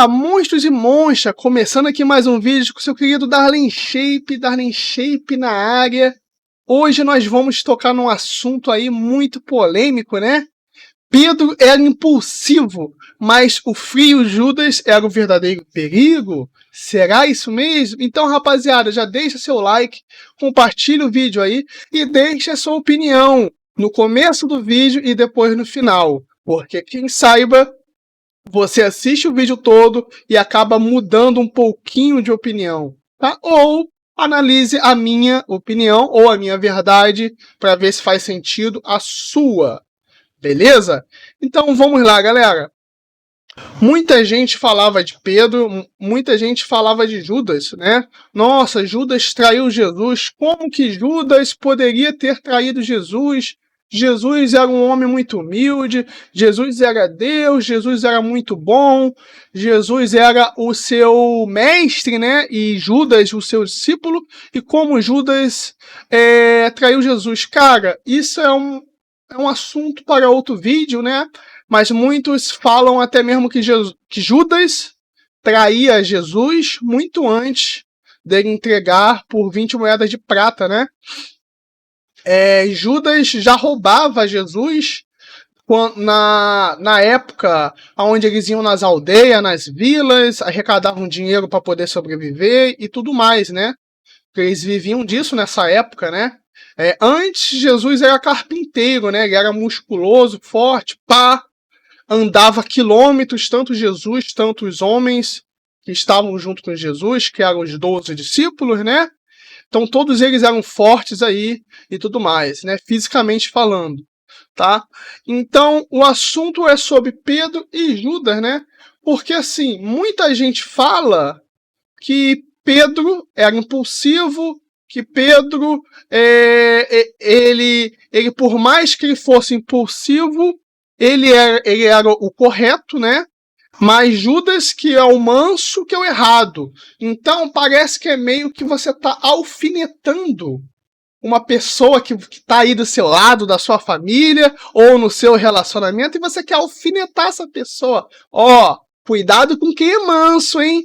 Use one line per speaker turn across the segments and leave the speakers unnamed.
Olá, monstros e monstras! Começando aqui mais um vídeo com o seu querido Darlin Shape na área. Hoje nós vamos tocar num assunto aí muito polêmico, né? Pedro era impulsivo, mas o frio Judas era o verdadeiro perigo? Será isso mesmo? Então, rapaziada, já deixa seu like, compartilha o vídeo aí e deixa a sua opinião no começo do vídeo e depois no final. Porque quem saiba, você assiste o vídeo todo e acaba mudando um pouquinho de opinião, tá? Ou analise a minha opinião ou a minha verdade para ver se faz sentido a sua, beleza? Então vamos lá, galera. Muita gente falava de Pedro, muita gente falava de Judas, né? Nossa, Judas traiu Jesus. Como que Judas poderia ter traído Jesus? Jesus era um homem muito humilde, Jesus era Deus, Jesus era muito bom, Jesus era o seu mestre, né? E Judas, o seu discípulo, e como Judas traiu Jesus. Cara, isso é um assunto para outro vídeo, né? Mas muitos falam até mesmo que Judas traía Jesus muito antes dele entregar por 20 moedas de prata, né? Judas já roubava Jesus na época onde eles iam nas aldeias, nas vilas, arrecadavam dinheiro para poder sobreviver e tudo mais, né? Porque eles viviam disso nessa época, né? Antes, Jesus era carpinteiro, né? Ele era musculoso, forte, pá, andava quilômetros, tanto Jesus, tanto os homens que estavam junto com Jesus, que eram os 12 discípulos, né? Então todos eles eram fortes aí e tudo mais, né? Fisicamente falando, tá? Então o assunto é sobre Pedro e Judas, né? Porque assim, muita gente fala que Pedro era impulsivo, que Pedro, ele por mais que ele fosse impulsivo, ele era o correto, né? Mas Judas, que é o manso, que é o errado. Então parece que é meio que você está alfinetando uma pessoa que está aí do seu lado, da sua família, ou no seu relacionamento, e você quer alfinetar essa pessoa. Ó, cuidado com quem é manso, hein?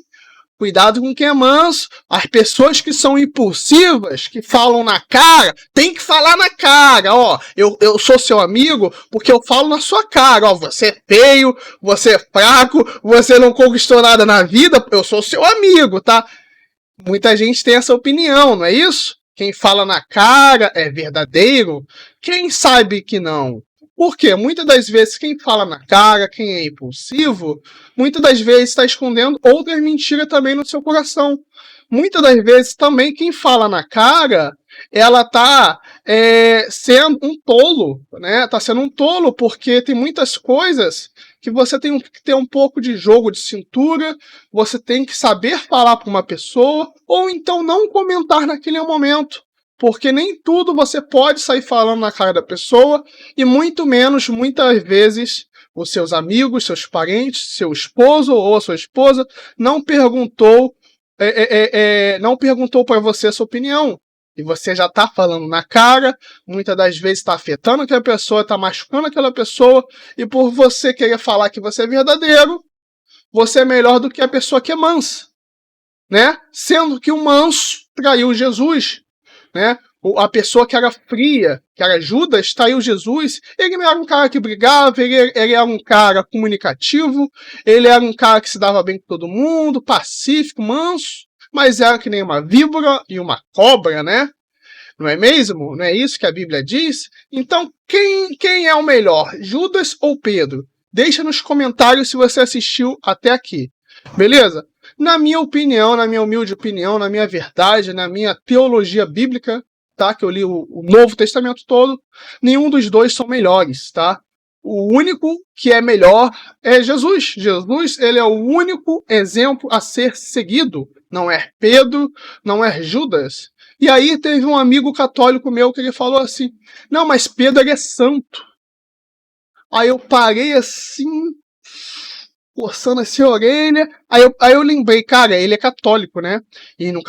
Cuidado com quem é manso. As pessoas que são impulsivas, que falam na cara, tem que falar na cara. Ó, eu sou seu amigo porque eu falo na sua cara. Ó, você é feio, você é fraco, você não conquistou nada na vida, eu sou seu amigo, tá? Muita gente tem essa opinião, não é isso? Quem fala na cara é verdadeiro? Quem sabe que não? Por quê? Muitas das vezes quem fala na cara, quem é impulsivo, muitas das vezes está escondendo outras mentiras também no seu coração. Muitas das vezes também quem fala na cara, ela está sendo um tolo, né? Está sendo um tolo porque tem muitas coisas que você tem que ter um pouco de jogo de cintura, você tem que saber falar para uma pessoa, ou então não comentar naquele momento. Porque nem tudo você pode sair falando na cara da pessoa, e muito menos, muitas vezes, os seus amigos, seus parentes, seu esposo ou a sua esposa não perguntou para você a sua opinião. E você já está falando na cara, muitas das vezes está afetando aquela pessoa, está machucando aquela pessoa, e por você querer falar que você é verdadeiro, você é melhor do que a pessoa que é mansa, né? Sendo que o manso traiu Jesus, né? A pessoa que era fria, que era Judas, traiu Jesus. Ele não era um cara que brigava, ele era um cara comunicativo, ele era um cara que se dava bem com todo mundo, pacífico, manso, mas era que nem uma víbora e uma cobra, né? Não é mesmo? Não é isso que a Bíblia diz? Então, quem é o melhor, Judas ou Pedro? Deixa nos comentários se você assistiu até aqui, beleza? Na minha opinião, na minha humilde opinião, na minha verdade, na minha teologia bíblica, tá? Que eu li o Novo Testamento todo, nenhum dos dois são melhores, tá? O único que é melhor é Jesus. Jesus, ele é o único exemplo a ser seguido. Não é Pedro, não é Judas. E aí teve um amigo católico meu que ele falou assim, não, mas Pedro ele é santo. Aí eu parei assim, coçando assim a orelha. Aí eu lembrei, cara, ele é católico, né? E no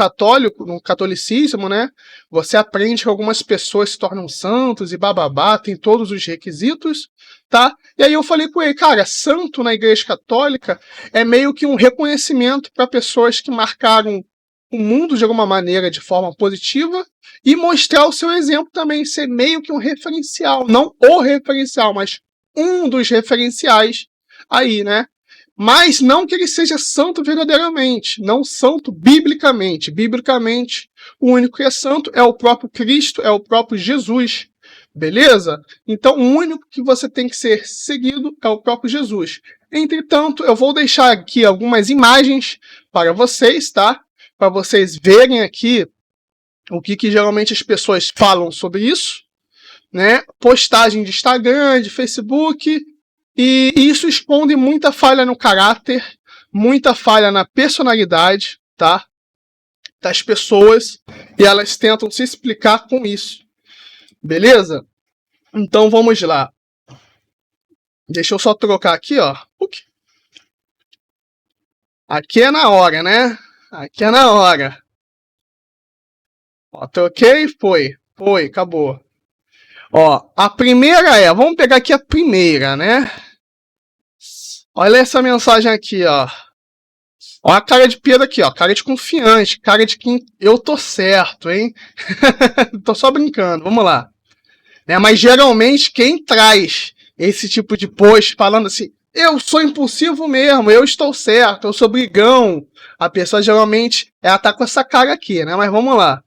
catolicismo, né? Você aprende que algumas pessoas se tornam santos e bababá, tem todos os requisitos, tá? E aí eu falei com ele, cara, santo na Igreja Católica é meio que um reconhecimento para pessoas que marcaram o mundo de alguma maneira de forma positiva e mostrar o seu exemplo também, ser meio que um referencial, não o referencial, mas um dos referenciais aí, né? Mas não que ele seja santo verdadeiramente, não santo biblicamente. Biblicamente, o único que é santo é o próprio Cristo, é o próprio Jesus. Beleza? Então, o único que você tem que ser seguido é o próprio Jesus. Entretanto, eu vou deixar aqui algumas imagens para vocês, tá? Para vocês verem aqui o que geralmente as pessoas falam sobre isso, né? Postagem de Instagram, de Facebook, e isso esconde muita falha no caráter, muita falha na personalidade, tá? Das pessoas, e elas tentam se explicar com isso. Beleza? Então vamos lá. Deixa eu só trocar aqui, ó. Aqui é na hora, né? Aqui é na hora. Ó, troquei, foi, acabou. Ó, a primeira vamos pegar aqui a primeira, né? Olha essa mensagem aqui, ó. Olha a cara de Pedro aqui, ó. Cara de confiante, cara de quem eu tô certo, hein? Tô só brincando, vamos lá. Né, mas geralmente quem traz esse tipo de post falando assim, eu sou impulsivo mesmo, eu estou certo, eu sou brigão. A pessoa geralmente ela tá com essa cara aqui, né? Mas vamos lá.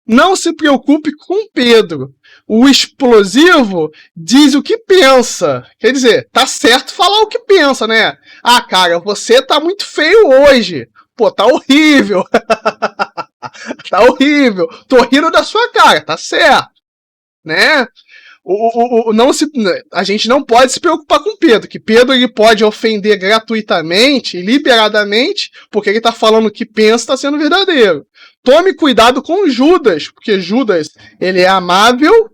Não se preocupe com Pedro. O explosivo diz o que pensa. Quer dizer, tá certo falar o que pensa, né? Ah, cara, você tá muito feio hoje. Pô, tá horrível. Tá horrível. Tô rindo da sua cara, tá certo. Né? A gente não pode se preocupar com Pedro, que Pedro ele pode ofender gratuitamente e liberadamente, porque ele está falando o que pensa, está sendo verdadeiro. Tome cuidado com Judas, porque Judas ele é amável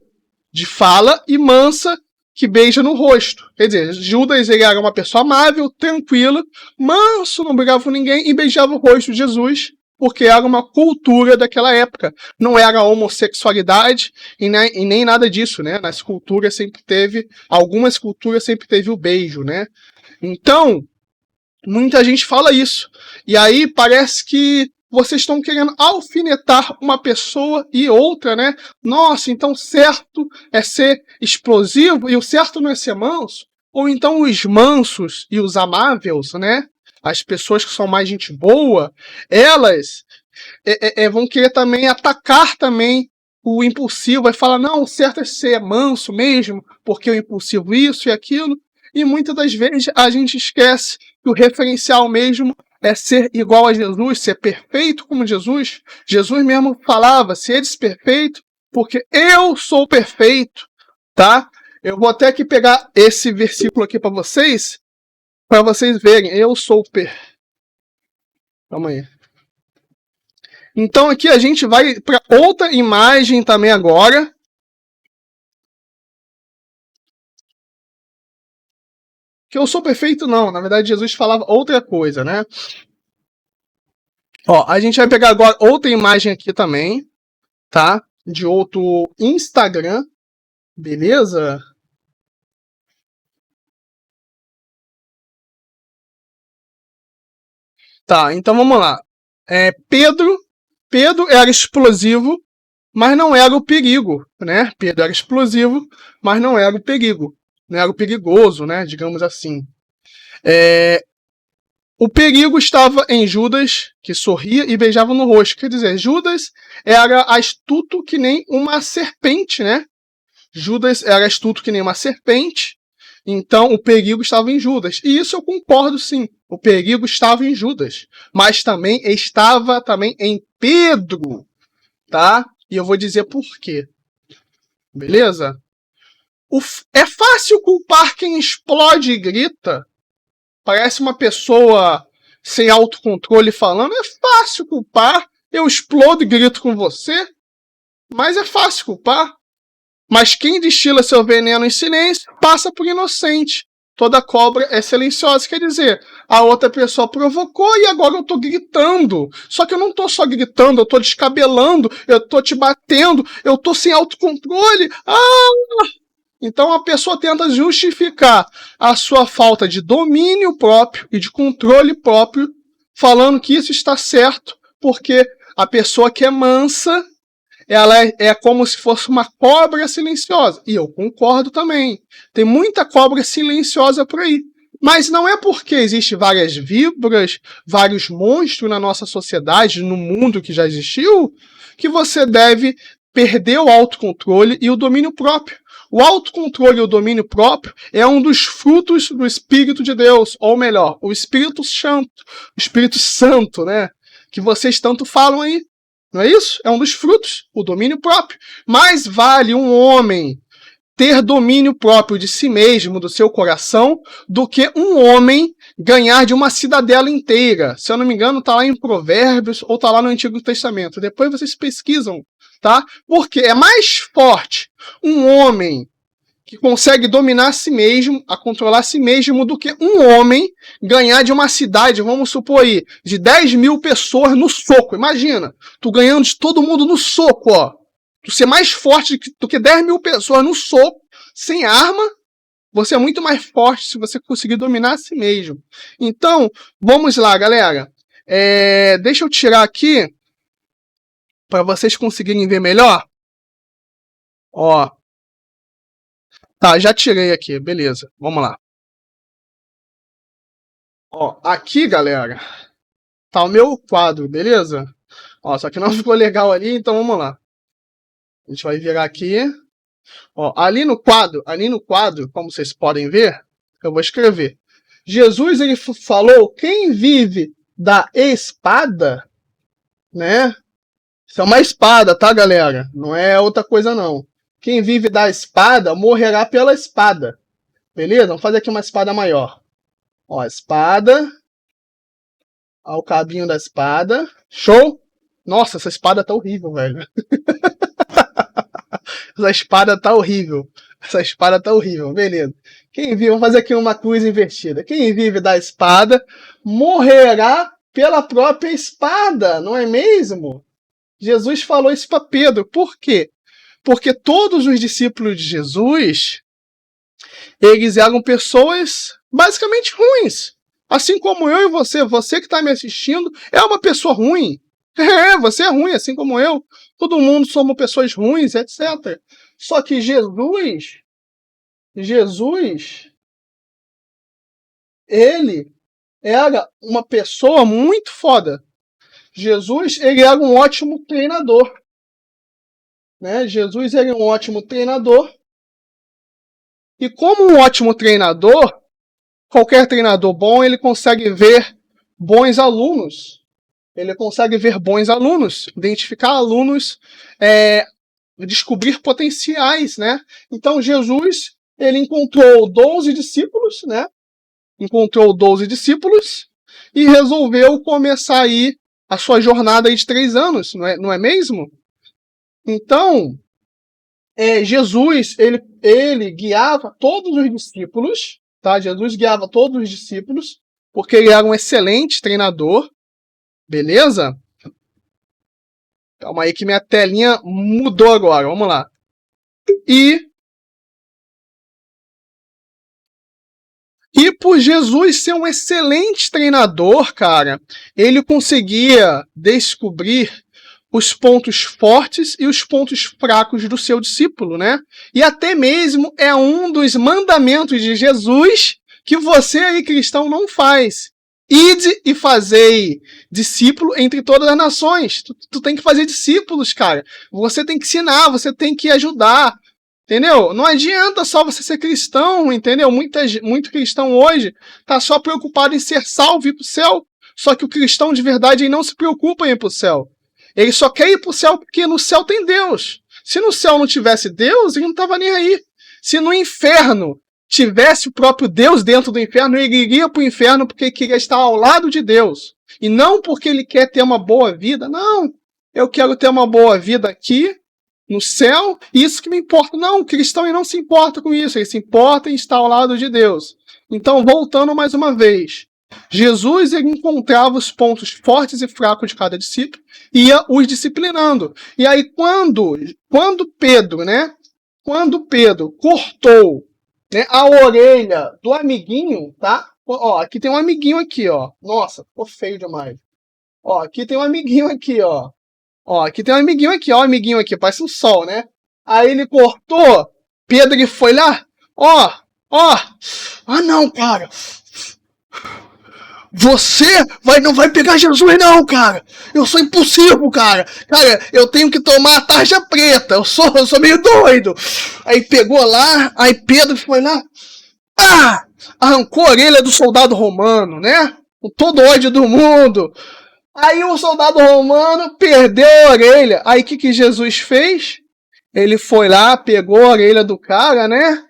de fala e mansa que beija no rosto. Quer dizer, Judas ele era uma pessoa amável, tranquila, manso, não brigava com ninguém e beijava o rosto de Jesus, porque era uma cultura daquela época. Não era homossexualidade e nem nada disso, né? Nas culturas sempre teve, algumas culturas sempre teve o beijo, né? Então, muita gente fala isso. E aí parece que vocês estão querendo alfinetar uma pessoa e outra, né? Nossa, então certo é ser explosivo e o certo não é ser manso? Ou então os mansos e os amáveis, né? As pessoas que são mais gente boa, elas vão querer também atacar também o impulsivo, vai falar, não, o certo é ser manso mesmo, porque o impulsivo isso e aquilo, e muitas das vezes a gente esquece que o referencial mesmo é ser igual a Jesus, ser perfeito como Jesus. Jesus mesmo falava, seres perfeito, porque eu sou perfeito, tá? Eu vou até aqui pegar esse versículo aqui para vocês verem, eu sou Calma aí. Então aqui a gente vai para outra imagem também agora. Que eu sou perfeito não, na verdade Jesus falava outra coisa, né? Ó, a gente vai pegar agora outra imagem aqui também, tá? De outro Instagram, beleza? Tá, então vamos lá. Pedro era explosivo, mas não era o perigo, né? Pedro era explosivo, mas não era o perigo. Não era o perigoso, né? Digamos assim. O perigo estava em Judas, que sorria e beijava no rosto. Quer dizer, Judas era astuto que nem uma serpente, né? Judas era astuto que nem uma serpente, então o perigo estava em Judas. E isso eu concordo sim, o perigo estava em Judas, mas também estava em Pedro, tá? E eu vou dizer por quê. Beleza? É fácil culpar quem explode e grita. Parece uma pessoa sem autocontrole falando. É fácil culpar. Eu explodo e grito com você. Mas é fácil culpar. Mas quem destila seu veneno em silêncio passa por inocente. toda cobra é silenciosa. Quer dizer, a outra pessoa provocou e agora eu tô gritando. Só que eu não tô só gritando, eu tô descabelando, eu tô te batendo, eu tô sem autocontrole. Então a pessoa tenta justificar a sua falta de domínio próprio e de controle próprio, falando que isso está certo, porque a pessoa que é mansa, ela é como se fosse uma cobra silenciosa. E eu concordo também. Tem muita cobra silenciosa por aí. Mas não é porque existem várias víboras, vários monstros na nossa sociedade, no mundo que já existiu, que você deve perder o autocontrole e o domínio próprio. O autocontrole e o domínio próprio é um dos frutos do Espírito de Deus, ou melhor, o Espírito Santo, né? Que vocês tanto falam aí. Não é isso? É um dos frutos, o domínio próprio. Mais vale um homem ter domínio próprio de si mesmo, do seu coração, do que um homem ganhar de uma cidadela inteira. Se eu não me engano, está lá em Provérbios ou está lá no Antigo Testamento. Depois vocês pesquisam, tá? Porque é mais forte um homem que consegue dominar a si mesmo, a controlar a si mesmo, do que um homem ganhar de uma cidade, vamos supor aí, de 10 mil pessoas no soco. Imagina, tu ganhando de todo mundo no soco, ó. Tu ser mais forte do que 10 mil pessoas no soco, sem arma, você é muito mais forte se você conseguir dominar a si mesmo. Então, vamos lá, galera. Deixa eu tirar aqui, para vocês conseguirem ver melhor. Ó. Tá, já tirei aqui, beleza. Vamos lá. Ó, aqui, galera, tá o meu quadro, beleza? Ó, só que não ficou legal ali, então vamos lá. A gente vai virar aqui. Ó, ali no quadro, como vocês podem ver, eu vou escrever. Jesus, ele falou, quem vive da espada, né? Isso é uma espada, tá, galera? Não é outra coisa, não. Quem vive da espada morrerá pela espada. Beleza? Vamos fazer aqui uma espada maior. Ó, espada. Ó, o cabinho da espada. Show? Nossa, essa espada tá horrível, velho. Essa espada tá horrível. Beleza. Quem vive, vamos fazer aqui uma cruz invertida. Quem vive da espada morrerá pela própria espada, não é mesmo? Jesus falou isso para Pedro. Por quê? Porque todos os discípulos de Jesus, eles eram pessoas basicamente ruins. Assim como eu e você que está me assistindo, é uma pessoa ruim. Você é ruim, assim como eu. Todo mundo somos pessoas ruins, etc. Só que Jesus, ele era uma pessoa muito foda. Jesus, ele era um ótimo treinador. Né? Jesus era um ótimo treinador. E como um ótimo treinador, qualquer treinador bom, ele consegue ver bons alunos. Identificar alunos, descobrir potenciais, né? Então Jesus, ele encontrou 12 discípulos, né? E resolveu começar aí a sua jornada aí de 3 anos, não é mesmo? Então, Jesus, ele guiava todos os discípulos, tá? Jesus guiava todos os discípulos, porque ele era um excelente treinador, beleza? Calma aí que minha telinha mudou agora, vamos lá. E por Jesus ser um excelente treinador, cara, ele conseguia descobrir os pontos fortes e os pontos fracos do seu discípulo, né? E até mesmo é um dos mandamentos de Jesus que você aí, cristão, não faz. Ide e fazei discípulo entre todas as nações. Tu tem que fazer discípulos, cara. Você tem que ensinar, você tem que ajudar. Entendeu? Não adianta só você ser cristão, entendeu? Muito cristão hoje tá só preocupado em ser salvo e ir pro céu. Só que o cristão de verdade ele não se preocupa em ir pro céu. Ele só quer ir pro céu porque no céu tem Deus. Se no céu não tivesse Deus, ele não tava nem aí. Se no inferno tivesse o próprio Deus dentro do inferno, ele iria pro inferno porque queria estar ao lado de Deus. E não porque ele quer ter uma boa vida. Não, eu quero ter uma boa vida aqui, no céu, isso que me importa. Não, o cristão ele não se importa com isso, ele se importa em estar ao lado de Deus. Então, voltando mais uma vez, Jesus ele encontrava os pontos fortes e fracos de cada discípulo e ia os disciplinando. E aí, quando Pedro, né? Quando Pedro cortou, né, a orelha do amiguinho, tá? Ó, aqui tem um amiguinho aqui, ó. Nossa, ficou feio demais. Ó, aqui tem um amiguinho aqui, ó. Ó, aqui tem um amiguinho aqui, ó, o amiguinho aqui, parece um sol, né? Aí ele cortou, Pedro ele foi lá, ó, ah não, cara, você não vai pegar Jesus não, cara, eu sou impossível, cara, eu tenho que tomar a tarja preta, eu sou meio doido. Aí pegou lá, aí Pedro foi lá, arrancou a orelha do soldado romano, né? Com todo o ódio do mundo. Aí o soldado romano perdeu a orelha. Aí o que Jesus fez? Ele foi lá, pegou a orelha do cara, né?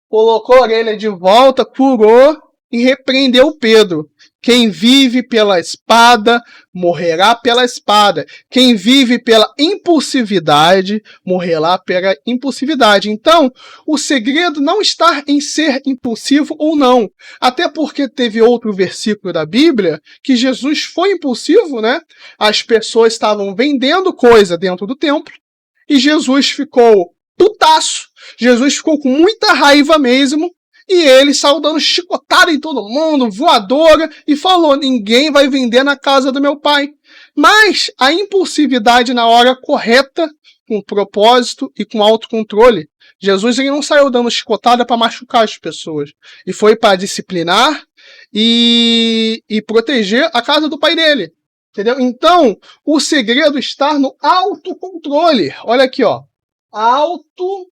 Colocou a orelha de volta, curou e repreendeu Pedro. Quem vive pela espada, morrerá pela espada. Quem vive pela impulsividade, morrerá pela impulsividade. Então, o segredo não está em ser impulsivo ou não. Até porque teve outro versículo da Bíblia que Jesus foi impulsivo, né? As pessoas estavam vendendo coisa dentro do templo e Jesus ficou putaço. Jesus ficou com muita raiva mesmo. E ele saiu dando chicotada em todo mundo, voadora, e falou, ninguém vai vender na casa do meu pai. Mas a impulsividade na hora correta, com propósito e com autocontrole. Jesus ele não saiu dando chicotada para machucar as pessoas. E foi para disciplinar e proteger a casa do pai dele. Entendeu? Então, o segredo está no autocontrole. Olha aqui, ó. Autocontrole.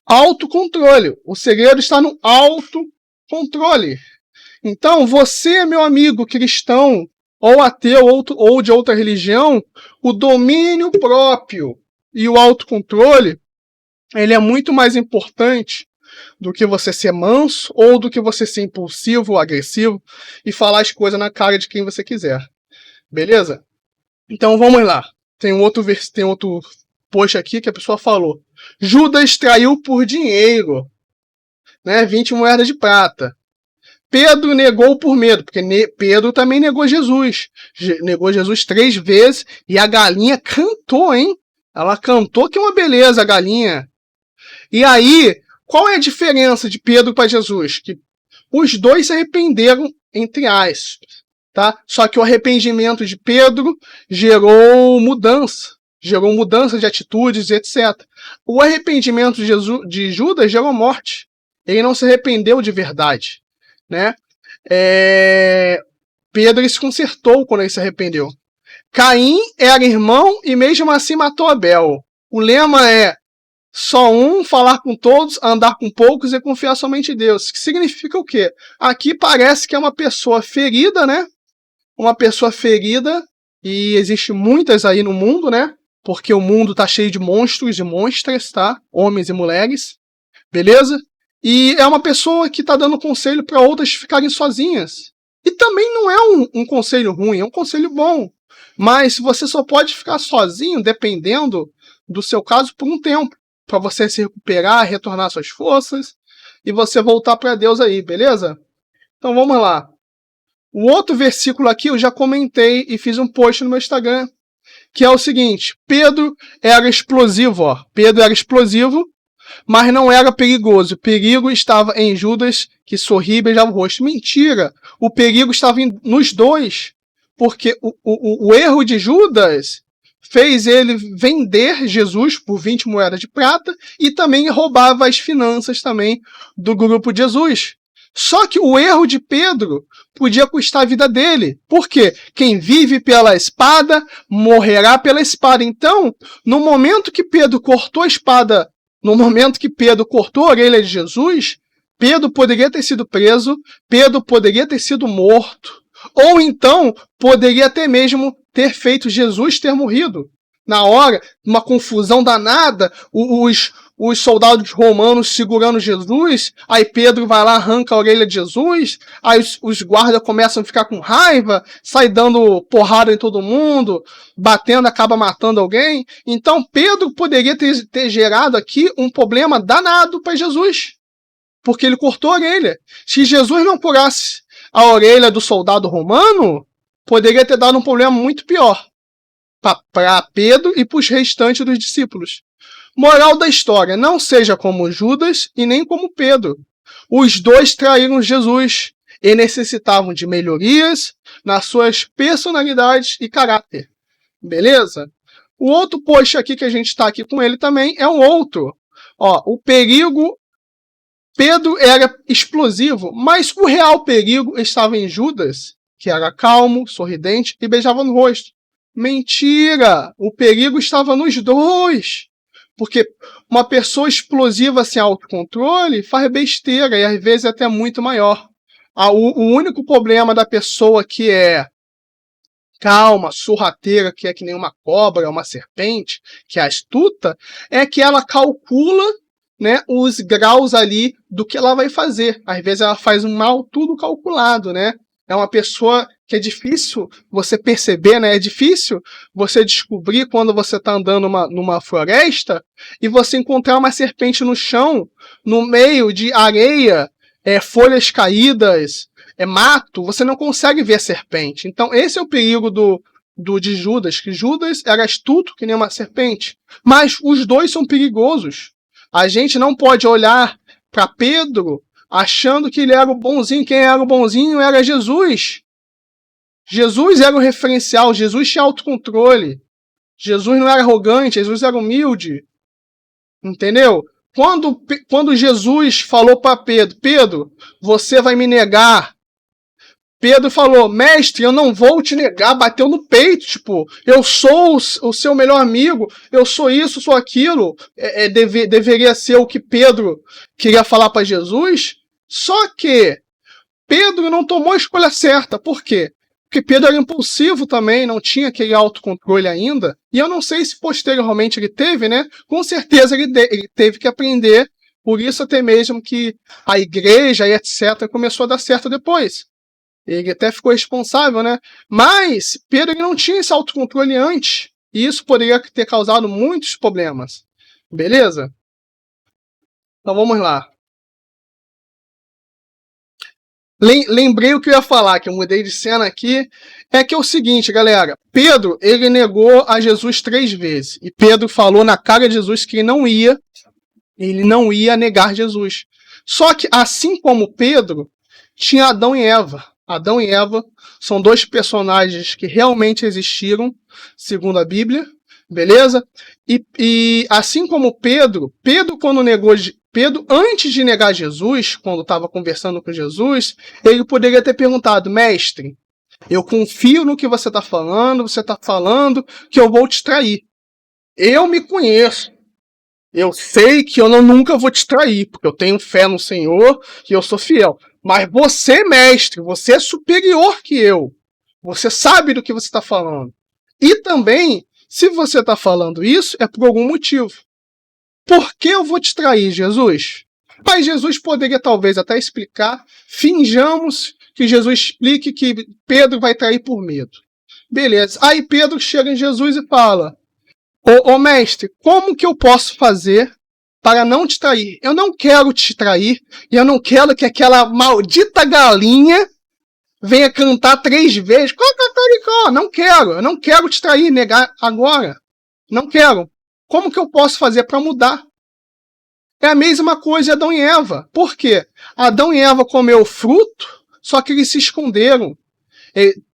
Autocontrole. O segredo está no autocontrole. Então, você, meu amigo cristão, ou ateu, ou de outra religião, o domínio próprio e o autocontrole, ele é muito mais importante do que você ser manso ou do que você ser impulsivo ou agressivo e falar as coisas na cara de quem você quiser. Beleza? Então vamos lá. Tem outro post aqui que a pessoa falou. Judas traiu por dinheiro, né? 20 moedas de prata. Pedro negou por medo, porque Pedro também negou Jesus. Negou Jesus 3 vezes e a galinha cantou, hein? Ela cantou que é uma beleza, a galinha. E aí, qual é a diferença de Pedro para Jesus? Que os dois se arrependeram, entre aspas. Tá? Só que o arrependimento de Pedro gerou mudança de atitudes, etc. O arrependimento de Judas gerou morte. Ele não se arrependeu de verdade, né? Pedro se consertou quando ele se arrependeu. Caim era irmão e mesmo assim matou Abel. O lema é só um, falar com todos, andar com poucos e confiar somente em Deus. Que significa o quê? Aqui parece que é uma pessoa ferida, né? Uma pessoa ferida, e existe muitas aí no mundo, né? Porque o mundo tá cheio de monstros e monstras, tá? Homens e mulheres, beleza? E é uma pessoa que tá dando conselho para outras ficarem sozinhas. E também não é um conselho ruim, é um conselho bom. Mas você só pode ficar sozinho, dependendo do seu caso, por um tempo. Para você se recuperar, retornar suas forças e você voltar para Deus aí, beleza? Então vamos lá. O outro versículo aqui eu já comentei e fiz um post no meu Instagram, que é o seguinte: Pedro era explosivo, ó. Pedro era explosivo, mas não era perigoso. O perigo estava em Judas, que sorria e beijava o rosto. Mentira! O perigo estava nos dois, porque o erro de Judas fez ele vender Jesus por 20 moedas de prata e também roubava as finanças também do grupo de Jesus. Só que o erro de Pedro podia custar a vida dele. Por quê? Quem vive pela espada, morrerá pela espada. Então, no momento que Pedro cortou a espada, no momento que Pedro cortou a orelha de Jesus, Pedro poderia ter sido preso, Pedro poderia ter sido morto, ou então poderia até mesmo ter feito Jesus ter morrido. Na hora, uma confusão danada, os os soldados romanos segurando Jesus, aí Pedro vai lá, arranca a orelha de Jesus, aí os guardas começam a ficar com raiva, sai dando porrada em todo mundo, batendo, acaba matando alguém. Então Pedro poderia ter gerado aqui um problema danado para Jesus, porque ele cortou a orelha. Se Jesus não curasse a orelha do soldado romano, poderia ter dado um problema muito pior para Pedro e para os restantes dos discípulos. Moral da história, não seja como Judas e nem como Pedro. Os dois traíram Jesus e necessitavam de melhorias nas suas personalidades e caráter. Beleza? O outro post aqui que a gente está aqui com ele também é um outro. Ó, o perigo, Pedro era explosivo, mas o real perigo estava em Judas, que era calmo, sorridente e beijava no rosto. Mentira! O perigo estava nos dois. Porque uma pessoa explosiva sem autocontrole faz besteira e às vezes até muito maior. O único problema da pessoa que é calma, sorrateira, que é que nem uma cobra, uma serpente, que é astuta, é que ela calcula, né, os graus ali do que ela vai fazer. Às vezes ela faz um mal tudo calculado, né? É uma pessoa que é difícil você perceber, né? É difícil você descobrir quando você está andando numa floresta e você encontrar uma serpente no chão, no meio de areia, folhas caídas, mato, você não consegue ver a serpente. Então esse é o perigo de Judas, que Judas era astuto que nem uma serpente. Mas os dois são perigosos. A gente não pode olhar para Pedro achando que ele era o bonzinho. Quem era o bonzinho era Jesus. Jesus era o referencial, Jesus tinha autocontrole. Jesus não era arrogante, Jesus era humilde. Entendeu? Quando Jesus falou para Pedro, Pedro, você vai me negar. Pedro falou, mestre, eu não vou te negar, bateu no peito, tipo, eu sou o seu melhor amigo, eu sou isso, sou aquilo. Deveria ser o que Pedro queria falar para Jesus, só que Pedro não tomou a escolha certa. Por quê? Porque Pedro era impulsivo também, não tinha aquele autocontrole ainda, e eu não sei se posteriormente ele teve, né? Com certeza ele teve que aprender, por isso até mesmo que a igreja e etc. começou a dar certo depois. Ele até ficou responsável, né? Mas Pedro não tinha esse autocontrole antes. E isso poderia ter causado muitos problemas. Beleza? Então vamos lá. Lembrei o que eu ia falar, que eu mudei de cena aqui. É que é o seguinte, galera. Pedro, ele negou a Jesus 3 vezes. E Pedro falou na cara de Jesus que ele não ia negar Jesus. Só que, assim como Pedro, tinha Adão e Eva. Adão e Eva são dois personagens que realmente existiram, segundo a Bíblia, beleza? E assim como Pedro quando negou, Pedro, antes de negar Jesus, quando estava conversando com Jesus, ele poderia ter perguntado, mestre, eu confio no que você está falando que eu vou te trair. Eu me conheço. Eu sei que eu nunca vou te trair, porque eu tenho fé no Senhor e eu sou fiel. Mas você, mestre, você é superior que eu. Você sabe do que você está falando. E também, se você está falando isso, é por algum motivo. Por que eu vou te trair, Jesus? Mas Jesus poderia talvez até explicar. Finjamos que Jesus explique que Pedro vai trair por medo. Beleza. Aí Pedro chega em Jesus e fala, ô mestre, como que eu posso fazer para não te trair? Eu não quero te trair e eu não quero que aquela maldita galinha venha cantar 3 vezes. Eu não quero te trair, negar agora. Não quero. Como que eu posso fazer para mudar? É a mesma coisa de Adão e Eva. Por quê? Adão e Eva comeu o fruto, só que eles se esconderam.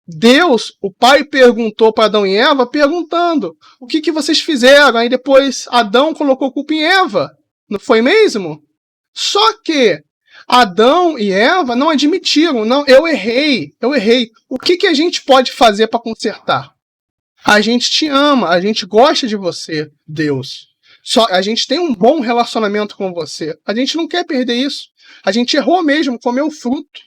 Deus, o pai perguntou para Adão e Eva, perguntando, o que vocês fizeram? Aí depois Adão colocou culpa em Eva. Não foi mesmo? Só que Adão e Eva não admitiram. Não, eu errei. O que a gente pode fazer para consertar? A gente te ama, a gente gosta de você, Deus. Só a gente tem um bom relacionamento com você. A gente não quer perder isso. A gente errou mesmo, comeu o fruto.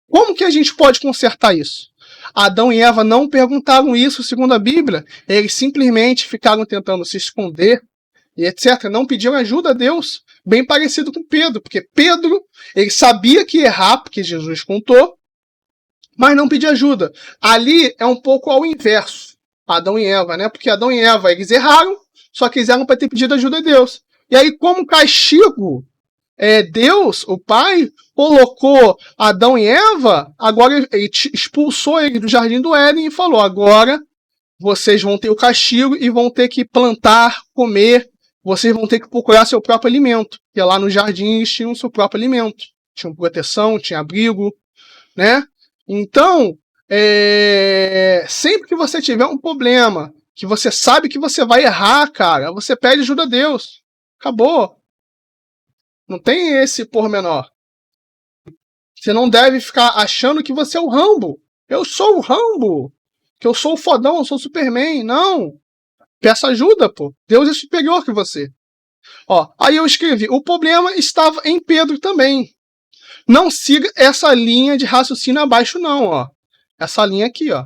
Como que a gente pode consertar isso? Adão e Eva não perguntaram isso segundo a Bíblia. Eles simplesmente ficaram tentando se esconder e etc. Não pediam ajuda a Deus, bem parecido com Pedro, porque Pedro, ele sabia que ia errar, porque Jesus contou, mas não pedia ajuda. Ali é um pouco ao inverso, Adão e Eva, né? Porque Adão e Eva, eles erraram, só que eles eram para ter pedido ajuda a Deus. E aí, como castigo, Deus, o Pai, colocou Adão e Eva, agora ele expulsou ele do jardim do Éden e falou, agora vocês vão ter o castigo e vão ter que plantar, comer, vocês vão ter que procurar seu próprio alimento. Porque lá no jardim eles tinham seu próprio alimento. Tinham proteção, tinha abrigo, né? Então, sempre que você tiver um problema, que você sabe que você vai errar, cara, você pede ajuda a Deus. Acabou. Não tem esse pormenor. Você não deve ficar achando que você é o Rambo. Eu sou o Rambo. Que eu sou o fodão, eu sou o Superman. Não. Peça ajuda, pô. Deus é superior que você. Ó, aí eu escrevi. O problema estava em Pedro também. Não siga essa linha de raciocínio abaixo, não, ó. Essa linha aqui, ó.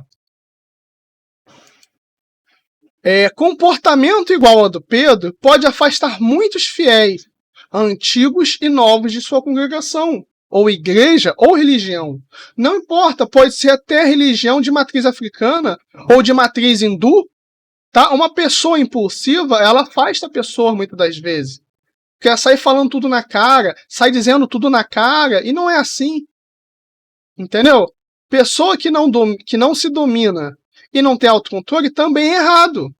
Comportamento igual ao do Pedro pode afastar muitos fiéis, antigos e novos de sua congregação, ou igreja, ou religião. Não importa, pode ser até religião de matriz africana ou de matriz hindu. Tá? Uma pessoa impulsiva, ela afasta a pessoa muitas das vezes. Porque ela sai falando tudo na cara, sai dizendo tudo na cara, e não é assim. Entendeu? Pessoa que não se domina e não tem autocontrole também é errado.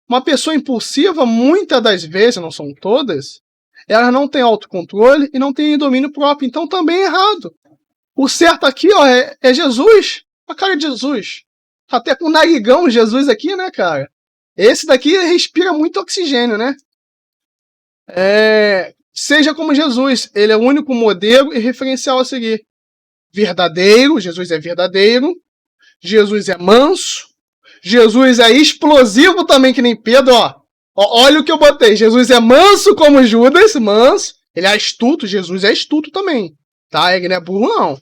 Uma pessoa impulsiva, muitas das vezes, não são todas, ela não tem autocontrole e não tem domínio próprio, então também é errado. O certo aqui, ó, é Jesus, a cara de Jesus. Até com o narigão Jesus aqui, né, cara? Esse daqui respira muito oxigênio, né? Seja como Jesus, ele é o único modelo e referencial a seguir. Verdadeiro, Jesus é verdadeiro. Jesus é manso. Jesus é explosivo também, que nem Pedro, ó. Olha o que eu botei. Jesus é manso como Judas, manso. Ele é astuto, Jesus é astuto também. Tá? Ele não é burro, não.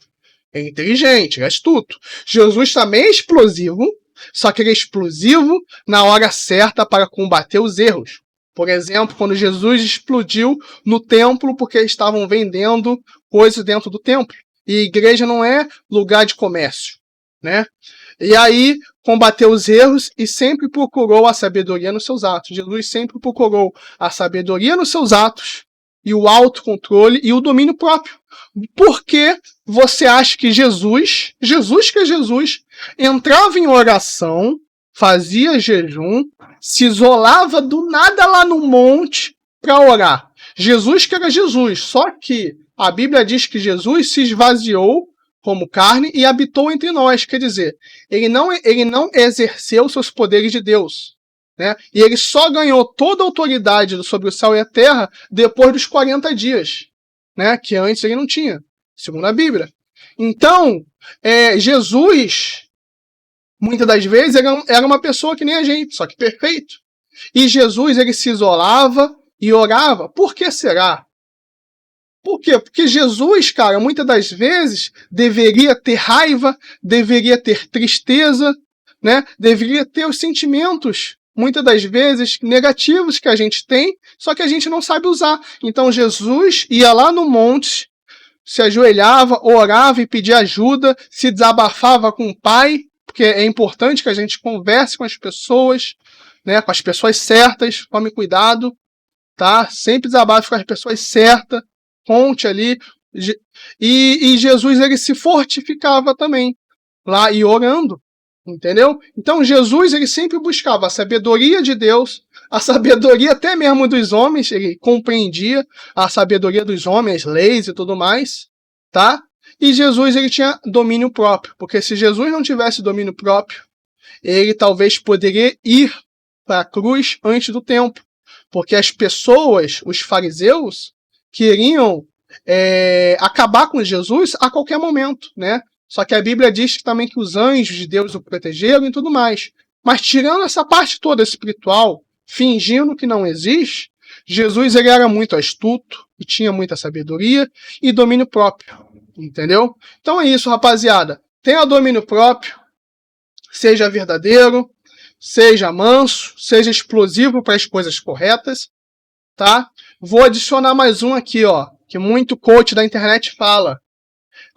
É inteligente, é astuto. Jesus também é explosivo, só que ele é explosivo na hora certa para combater os erros. Por exemplo, quando Jesus explodiu no templo porque estavam vendendo coisas dentro do templo. E igreja não é lugar de comércio, né? E aí combateu os erros e sempre procurou a sabedoria nos seus atos. Jesus sempre procurou a sabedoria nos seus atos e o autocontrole e o domínio próprio. Por que você acha que Jesus, entrava em oração, fazia jejum, se isolava do nada lá no monte para orar? Jesus que era Jesus, só que a Bíblia diz que Jesus se esvaziou como carne e habitou entre nós. Quer dizer, ele não exerceu seus poderes de Deus. Né? E ele só ganhou toda a autoridade sobre o céu e a terra depois dos 40 dias. Né? Que antes ele não tinha, segundo a Bíblia. Então, Jesus, muitas das vezes, era uma pessoa que nem a gente, só que perfeito. E Jesus, ele se isolava e orava. Por que será? Por quê? Porque Jesus, cara, muitas das vezes deveria ter raiva, deveria ter tristeza, né? Deveria ter os sentimentos, muitas das vezes, negativos que a gente tem, só que a gente não sabe usar. Então Jesus ia lá no monte, se ajoelhava, orava e pedia ajuda, se desabafava com o Pai, porque é importante que a gente converse com as pessoas, né? Com as pessoas certas, tome cuidado, tá? Sempre desabafe com as pessoas certas. Ponte ali, e Jesus ele se fortificava também, lá e orando, entendeu? Então Jesus ele sempre buscava a sabedoria de Deus, a sabedoria até mesmo dos homens, ele compreendia a sabedoria dos homens, as leis e tudo mais, tá? E Jesus ele tinha domínio próprio, porque se Jesus não tivesse domínio próprio, ele talvez poderia ir para a cruz antes do tempo, porque as pessoas, os fariseus, queriam acabar com Jesus a qualquer momento, né? Só que a Bíblia diz também que os anjos de Deus o protegeram e tudo mais. Mas tirando essa parte toda espiritual, fingindo que não existe, Jesus ele era muito astuto e tinha muita sabedoria e domínio próprio, entendeu? Então é isso, rapaziada. Tenha domínio próprio, seja verdadeiro, seja manso, seja explosivo para as coisas corretas, tá? Vou adicionar mais um aqui, ó, que muito coach da internet fala.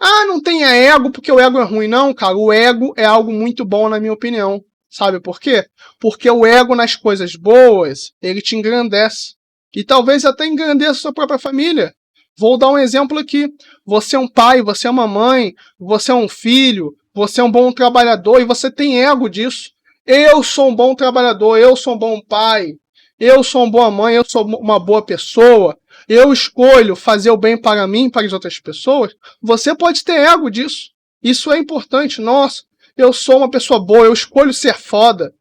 Ah, não tenha ego porque o ego é ruim. Não, cara, o ego é algo muito bom na minha opinião. Sabe por quê? Porque o ego nas coisas boas, ele te engrandece. E talvez até engrandeça a sua própria família. Vou dar um exemplo aqui. Você é um pai, você é uma mãe, você é um filho, você é um bom trabalhador e você tem ego disso. Eu sou um bom trabalhador, eu sou um bom pai, eu sou uma boa mãe, eu sou uma boa pessoa, eu escolho fazer o bem para mim e para as outras pessoas. Você pode ter ego disso. Isso é importante. Nossa, eu sou uma pessoa boa, eu escolho ser foda.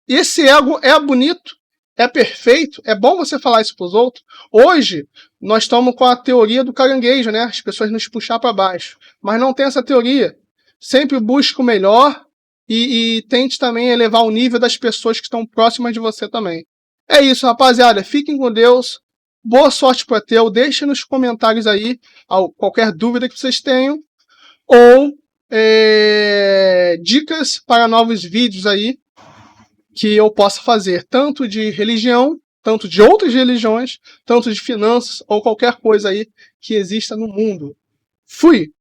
E esse ego é bonito, é perfeito, é bom você falar isso para os outros. Hoje, nós estamos com a teoria do caranguejo, né? As pessoas nos puxar para baixo. Mas não tem essa teoria. Sempre busque o melhor e tente também elevar o nível das pessoas que estão próximas de você também. É isso, rapaziada. Fiquem com Deus. Boa sorte para teu. Deixe nos comentários aí qualquer dúvida que vocês tenham. Ou dicas para novos vídeos aí que eu possa fazer, tanto de religião, tanto de outras religiões, tanto de finanças ou qualquer coisa aí que exista no mundo. Fui!